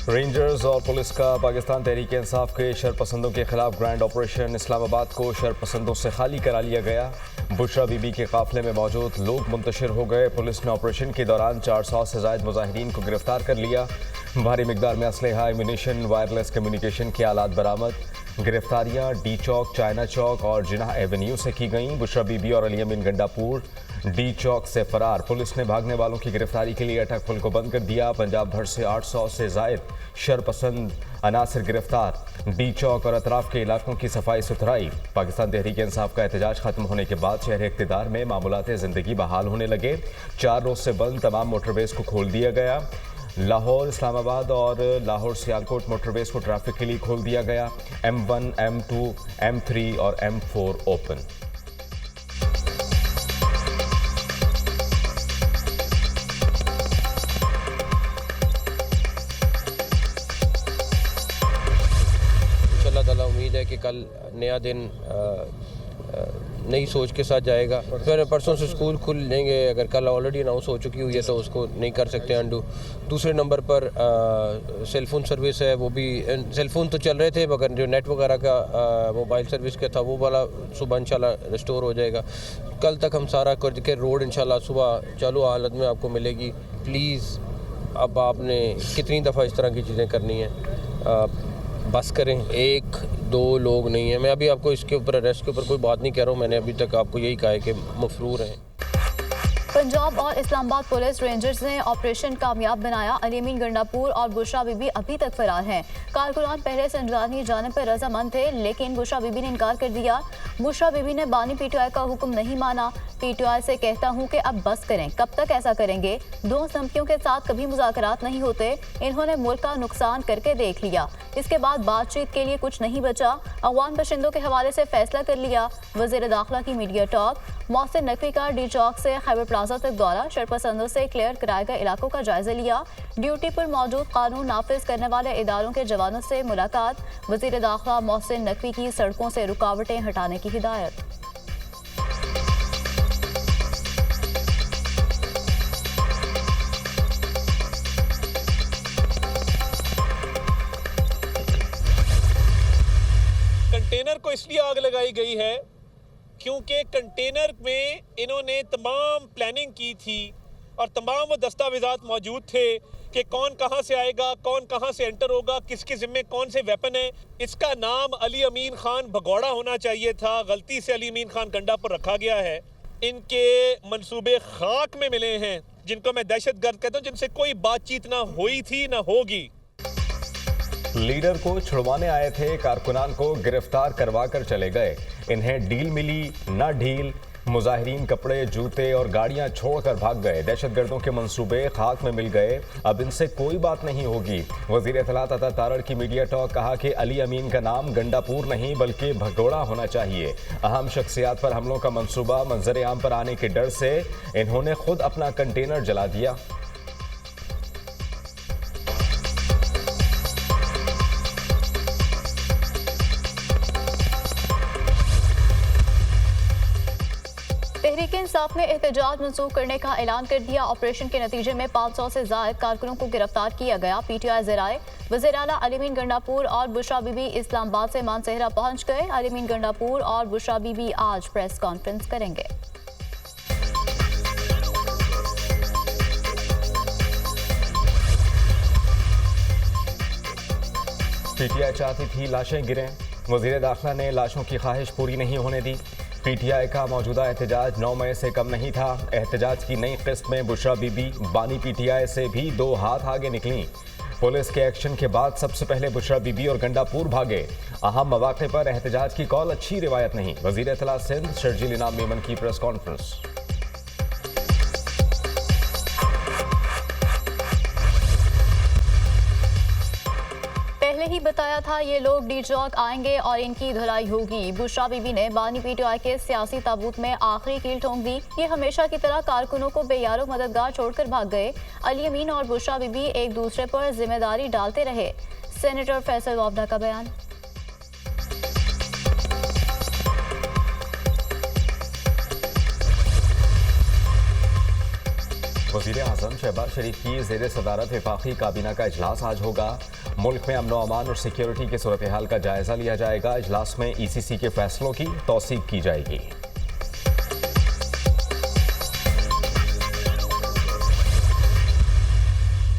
Rangers और police का पाकिस्तान तहरीक इंसाफ के शरपसंदों के खिलाफ ग्रैंड ऑपरेशन। इस्लामाबाद को शरपसंदों से खाली करा लिया गया। बुशरा बीबी के काफिले में मौजूद लोग मुंतशिर हो गए। पुलिस ने ऑपरेशन के दौरान 400 से ज़ायद मुजाहिरीन को गिरफ्तार कर लिया। भारी मिकदार में असलहा, एम्यूनिशन, वायरलेस कम्युनिकेशन के आलात बरामद। गिरफ्तारियां डी चौक, चाइना चौक और जिनाह एवेन्यू से की गईं। बुशरा बीबी और अली अमीन गंडापुर डी चौक से फरार। पुलिस ने भागने वालों की गिरफ्तारी के लिए अटक पुल को बंद कर दिया। पंजाब भर से 800 से जायद शरपसंद अनासर गिरफ्तार। डी चौक और अतराफ के इलाकों की सफाई सुथराई। पाकिस्तान तहरीक इंसाफ का एहतजाज खत्म होने के बाद शहर इक़्तिदार में मामूलात ज़िंदगी बहाल होने लगे। 4 रोज से बंद तमाम मोटरवेज को खोल दिया गया। लाहौर, इस्लामाबाद और लाहौर सियालकोट मोटरवेज को ट्रैफिक के लिए खोल दिया गया। M1, M2, M3 और M4 ओपन। अल्लाह ताला उम्मीद है कि कल नया दिन नई सोच के साथ जाएगा। फिर परसों से स्कूल खुल लेंगे। अगर कल ऑलरेडी अनाउंस हो चुकी हुई है तो उसको नहीं कर सकते अंडू। दूसरे नंबर पर सेलफोन सर्विस है, वो भी सेलफोन तो चल रहे थे मगर जो नेट वगैरह का मोबाइल सर्विस का था वो वाला सुबह इंशाल्लाह रिस्टोर हो जाएगा। कल तक हम सारा करके रोड इंशाल्लाह सुबह चालू हालत में आपको मिलेगी। प्लीज़ अब आपने कितनी दफ़ा इस तरह की चीज़ें करनी है, बस करें। 1-2 लोग नहीं है। मैं अभी आपको इसके ऊपर अरेस्ट के ऊपर कोई बात नहीं कह रहा हूँ। मैंने अभी तक आपको यही कहा है कि मफरूर हैं। पंजाब और इस्लामाबाद पुलिस रेंजर्स ने ऑपरेशन कामयाब बनाया। अली अमीन गंडापुर और बुशरा बीबी अभी तक फरार हैं। कारकुनान पहले से इंजरानी जाने पर रजामंद थे लेकिन बुशरा बीबी ने इनकार कर दिया। बुशरा बीबी ने बानी PTI का हुक्म नहीं माना। PTI से कहता हूँ कि अब बस करें, कब तक ऐसा करेंगे? 2 धमकियों के साथ कभी मुज़ाकरात नहीं होते। इन्होंने मुल्क का नुकसान करके देख लिया। इसके बाद बातचीत के लिए कुछ नहीं बचा। अवाम बशिंदों के हवाले से फैसला कर लिया। वज़ीर दाखिला की मीडिया टॉक। मोहसिन नकवी का डी चौक से खैबर प्लाजा तक दौरा। शरपसंदों से क्लियर कराए गए इलाकों का जायजा लिया। ड्यूटी पर मौजूद कानून नाफिज करने वाले इदारों के जवानों से मुलाकात। वज़ीर दाखिला मोहसिन नकवी की सड़कों से रुकावटें हटाने की हिदायत। कंटेनर को इसलिए आग लगाई गई है क्योंकि कंटेनर में इन्होंने तमाम प्लानिंग की थी और तमाम वो दस्तावेजात मौजूद थे कि कौन कहां से आएगा, कौन कहां से एंटर होगा, किसके ज़िम्मे कौन से वेपन है। इसका नाम अली अमीन खान भगौड़ा होना चाहिए था, गलती से अली अमीन खान गंडा पर रखा गया है। इनके मंसूबे खाक में मिले हैं, जिनको मैं दहशतगर्द कहता हूँ, जिनसे कोई बातचीत ना हुई थी ना होगी। लीडर को छुड़वाने आए थे, कारकुनान को गिरफ्तार करवा कर चले गए। इन्हें डील मिली ना ढील। मुजाहिरीन कपड़े, जूते और गाड़ियां छोड़कर भाग गए। दहशतगर्दों के मंसूबे खाक में मिल गए। अब इनसे कोई बात नहीं होगी। वजीर इत्तलात अता तारड़ की मीडिया टॉक। कहा कि अली अमीन का नाम गंडापुर नहीं बल्कि भगोड़ा होना चाहिए। अहम शख्सियात पर हमलों का मंसूबा। मंजर आम पर आने के डर से इन्होंने खुद अपना कंटेनर जला दिया। तहरीक इंसाफ ने एहतजाज मंसूख करने का ऐलान कर दिया। ऑपरेशन के नतीजे में 500 से ज़ायद कारकुनों को गिरफ्तार किया गया। PTI ज़राए वज़ीर आला अली अमीन गंडापुर और बुशरा बीबी इस्लामाबाद से मानसेहरा पहुंच गए। अली अमीन गंडापुर और बुशरा बीबी आज प्रेस कॉन्फ्रेंस करेंगे। PTI चाहती थी लाशें गिरें। वज़ीर दाखिला ने लाशों की ख्वाहिश पूरी नहीं होने दी। PTI का मौजूदा एहतजाज 9 मई से कम नहीं था। एहतजाज की नई किस्त में बुशरा बीबी बानी PTI से भी 2 हाथ आगे निकली। पुलिस के एक्शन के बाद सबसे पहले बुशरा बीबी और गंडापुर भागे। अहम मौके पर एहतजाज की कॉल अच्छी रिवायत नहीं। वज़ीर इत्तलात सिंध शर्जील इनाम मेमन की प्रेस कॉन्फ्रेंस। पहले ही बताया था ये लोग डी चौक आएंगे और इनकी धुलाई होगी। बुशरा बीबी ने बानी PTI के सियासी ताबूत में आखिरी कील ठोंक दी। ये हमेशा की तरह कारकुनों को बेयारो मददगार छोड़कर भाग गए। अली अमीन और बुशरा बीबी एक दूसरे पर जिम्मेदारी डालते रहे। सेनेटर फैसल वावडा का बयान। वज़ीर आज़म शहबाज शरीफ की ज़ेर सदारत वफाकी काबीना का इजलास आज होगा। मुल्क में अमन व अमान और सिक्योरिटी की सूरत हाल का जायज़ा लिया जाएगा। इजलास में ECC के फैसलों की तौसीक की जाएगी।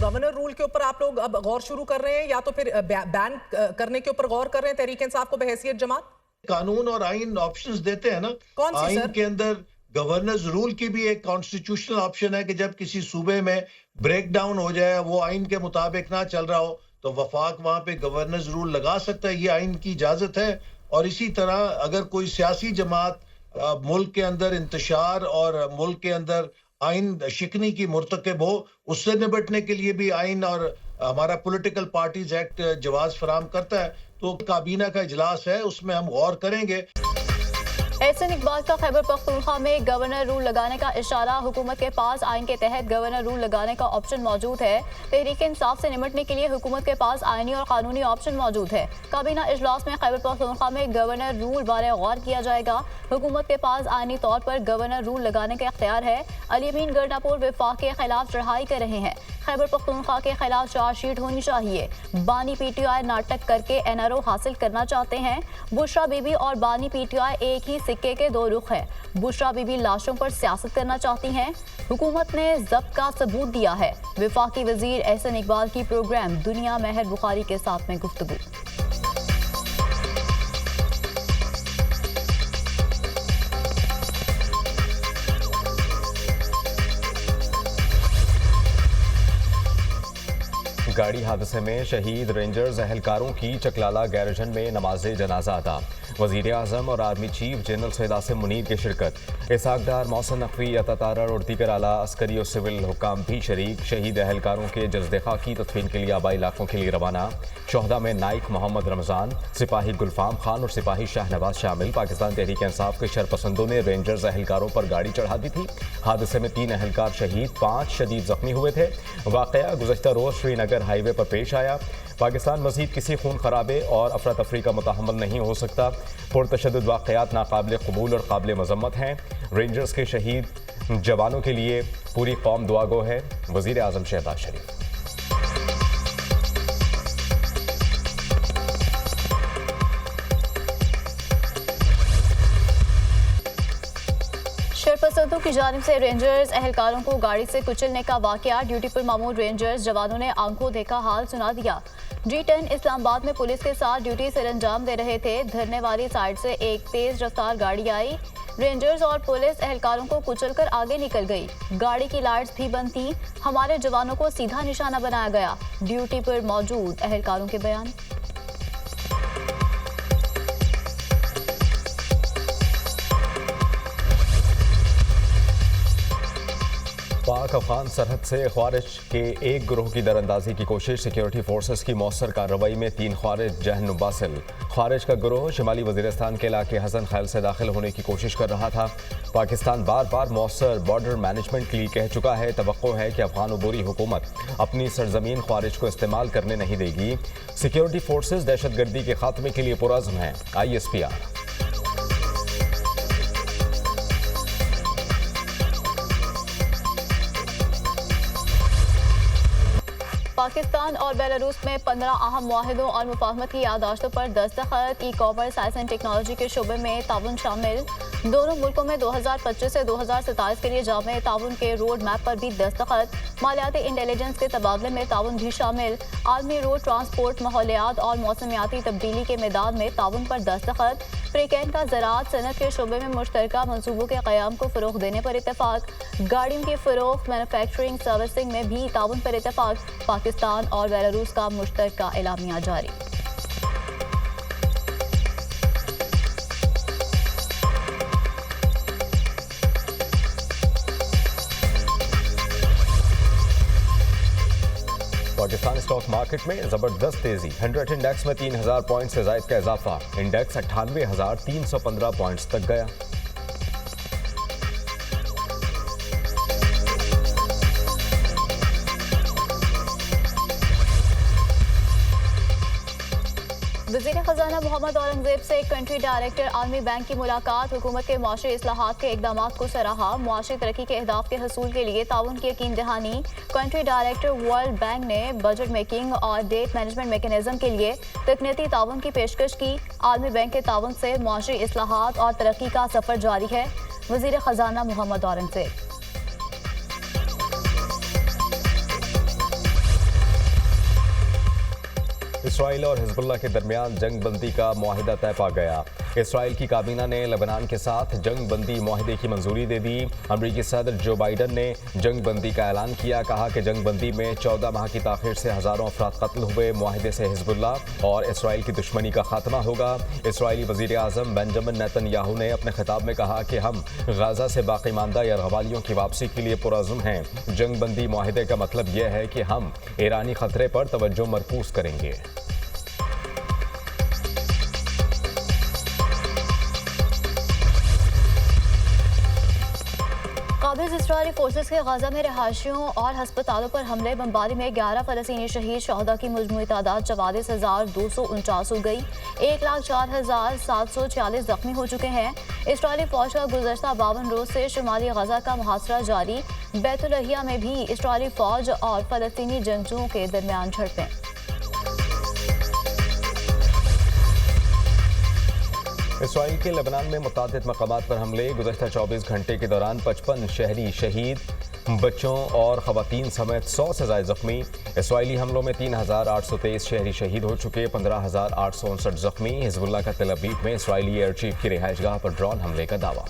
गवर्नर रूल के ऊपर आप लोग अब गौर शुरू कर रहे हैं या तो फिर बैन करने के ऊपर गौर कर रहे हैं तहरीक इंसाफ को बहैसियत जमात? कानून और आइन ऑप्शंस देते हैं ना। कौन सी आइन सर? के अंदर गवर्नर्स रूल की भी एक कॉन्स्टिट्यूशनल ऑप्शन है कि जब किसी सूबे में ब्रेक डाउन हो जाए, वो आइन के मुताबिक ना चल रहा हो, तो वफाक वहां पे गवर्नर्स रूल लगा सकता है। ये आइन की इजाजत है। और इसी तरह अगर कोई सियासी जमात मुल्क के अंदर इंतशार और मुल्क के अंदर आइन शिकनी की मुर्तकब हो, उससे निपटने के लिए भी आइन और हमारा पॉलिटिकल पार्टीज एक्ट जवाज फराम करता है। तो काबीना का इजलास है, उसमें हम गौर करेंगे। एहसन इकबाल का खैबर पख्तूनख्वा में गवर्नर रूल लगाने का इशारा। हुकूमत के पास आइन के तहत गवर्नर रूल लगाने का ऑप्शन मौजूद है। तहरीक इंसाफ से निपटने के लिए हुकूमत के पास आइनी और कानूनी ऑप्शन मौजूद है। काबीना इजलास में खैबर पख्तूनख्वा में गवर्नर रूल बारे गौर किया जाएगा। हुकूमत के पास आइनी तौर पर गवर्नर रूल लगाने का इख्तियार है। अली अमीन गंडापुर वफाक के खिलाफ चढ़ाई कर रहे हैं। खैबर पख्तूनख्वा के खिलाफ चार्जशीट होनी चाहिए। बानी PTI नाटक करके NRO हासिल करना चाहते हैं। बुशरा बीबी और बानी PTI एक ही सिक्के के दो रुख है। बुशरा बीबी लाशों पर सियासत करना चाहती हैं। हुकूमत ने जब्त का सबूत दिया है। वफाकी वजीर एहसन इकबाल की प्रोग्राम दुनिया महर बुखारी के साथ में गुफ्तगू। गाड़ी हादसे में शहीद रेंजर्स एहलकारों की चकलाला गैरजन में नमाज जनाजा अदा। वज़ीर आज़म और army chief general Syed Asim Munir की शिरकत। इसाक डार, मोहसिन नकवी, अता तारड़ और दीगर आला अस्करी और सिविल हुक्काम भी शरीक। शहीद एहलकारों के जज्दे की तदफीन के लिए आबाई इलाकों के लिए रवाना। शोहदा में नाइक मोहम्मद रमज़ान, सिपाही गुलफाम खान और सिपाही शाहनवाज शामिल। पाकिस्तान तहरीक इंसाफ के शरपसंदों ने रेंजर्स एहलकारों पर गाड़ी चढ़ा दी थी। हादसे में 3 एहलकार शहीद, 5 शदीद जख्मी हुए थे। वाक़या गुज़श्ता रोज़ श्रीनगर हाईवे पर पेश आया। पाकिस्तान मज़ीद किसी खून खराबे और अफरा तफरी का मुतहम्मल नहीं हो सकता। पुरतशद्दुद वाक़यात नाकाबिल कबूल और काबिल मज़म्मत हैं। रेंजर्स के शहीद जवानों के लिए पूरी कौम दुआगो है। वज़ीर आज़म शहबाज शरीफ। शरपसंदों की जानिब से रेंजर्स एहलकारों को गाड़ी से कुचलने का वाकया। ड्यूटी पर मामूल रेंजर्स जवानों ने आंखों देखा हाल सुना दिया। G10 इस्लामाबाद में पुलिस के साथ ड्यूटी से अंजाम दे रहे थे। धरने वाली साइड से एक तेज रफ्तार गाड़ी आई। रेंजर्स और पुलिस एहलकारों को कुचलकर आगे निकल गई। गाड़ी की लाइट्स भी बंद थी। हमारे जवानों को सीधा निशाना बनाया गया। ड्यूटी पर मौजूद एहलकारों के बयान। पाक अफगान सरहद से ख्वारिज के एक गिरोह की दरअंदाजी की कोशिश। सिक्योरिटी फोर्सेस की मौसर कार्रवाई में 3 ख्वारिज जहन बासिल। ख्वारिज का गिरोह शिमाली वजीरिस्तान के इलाके हसन खैल से दाखिल होने की कोशिश कर रहा था। पाकिस्तान बार बार मौसर बॉर्डर मैनेजमेंट के लिए कह चुका है। तवक्को है कि अफगान अबूरी हुकूमत अपनी सरजमीन ख्वारिज को इस्तेमाल करने नहीं देगी। सिक्योरिटी फोर्सेस दहशतगर्दी के खात्मे के लिए पुरअज़्म हैं। ISPR। पाकिस्तान और बेलारूस में 15 अहम मुआहिदों और मुफाहमत की याददाश्तों पर दस्तखत। ई-कॉमर्स, साइंस एंड टेक्नोलॉजी के शोबे में ताउन शामिल। दोनों मुल्कों में 2025 से 2027 के लिए जामे ताउन के रोड मैप पर भी दस्तखत। मालियाती इंटेलिजेंस के तबादले में ताउन भी शामिल। आलमी रोड ट्रांसपोर्ट, माहौलियात और मौसमियाती तब्दीली के मैदान में ताउन पर दस्तखत। फ्रीकैन का ज़राअत सनत के शोबे में मुश्तरका मंसूबों के क़याम को फ़रोग़ देने पर इत्तेफाक। गाड़ियों की फ़रोख्त, मैन्युफैक्चरिंग, सर्विसिंग में भी ताउन पर इत्तेफाक। पाकिस्तान और बेलारूस का मुश्तरका एलामिया जारी। पाकिस्तान स्टॉक मार्केट में जबरदस्त तेजी। 100 इंडेक्स में 3000 पॉइंट से ज़ायद का इजाफा। इंडेक्स 98,315 पॉइंट्स तक गया। वज़ीर ख़ज़ाना मोहम्मद औरंगज़ेब से कंट्री डायरेक्टर आलमी बैंक की मुलाकात। हुकूमत के माशी इस्लाहात के इक़दामात को सराहा। मुआशी तरक्की के अहदाफ के हसूल के लिए ताउन की यकीन दहानी। कंट्री डायरेक्टर वर्ल्ड बैंक ने बजट मेकिंग और डेट मैनेजमेंट मेकनिज़म के लिए तकनीती ताउन की पेशकश की। आलमी बैंक के ताउन से मुआशी इस्लाहात और तरक्की का सफ़र जारी है। वज़ीर ख़ज़ाना मोहम्मद औरंगज़ेब। इसराइल और हिजबुल्लाह के दरमियान जंग बंदी का मुआहिदा तय पा गया। इसराइल की काबीना ने लेबनान के साथ जंग बंदी मुआहिदे की मंजूरी दे दी। अमरीकी सदर जो बाइडन ने जंग बंदी का ऐलान किया। कहा कि जंग बंदी में 14 माह की ताख़ीर से हज़ारों अफराद कत्ल हुए। मुआहिदे से हिजबुल्लाह और इसराइल की दुश्मनी का खात्मा होगा। इसराइली वज़ीर आज़म बेंजामिन नेतन्याहू ने अपने खिताब में कहा कि हम गाज़ा से बाकी मानदा यरग़वालियों की वापसी के लिए पुरअज़्म हैं। जंग बंदी मुआहिदे का मतलब यह है कि हम ईरानी ख़तरे पर तवज्जो मरकूज़ करेंगे। काबिज़ इसराइली फोर्सेस के गाज़ा में रहायशियों और हस्पतालों पर हमले बमबारी में 11 फ़लस्तीनी शहीद। शहदा की मजमूई तादाद 44,249 हो गई। 1,04,746 जख्मी हो चुके हैं। इसराइली फौज का गुज़श्ता 52 रोज़ से शुमाली गजा का मुहासरा जारी। बैतुलहिया में भी इसराइली फौज और फ़लस्तीनी जंगजुओं के दरमियान झड़पें। इसराइल के लेबनान में मुतादिद मकामात पर हमले। गुज़श्ता 24 घंटे के दौरान 55 शहरी शहीद, बच्चों और ख़वातीन समेत 100 से ज़ायद ज़ख्मी। इसराइली हमलों में 3,823 शहरी शहीद हो चुके, 15,859 ज़ख्मी। हिजबुल्लाह का तेल अवीव में इसराइली एयर चीफ की रिहाइशगाह पर ड्रोन हमले का दावा।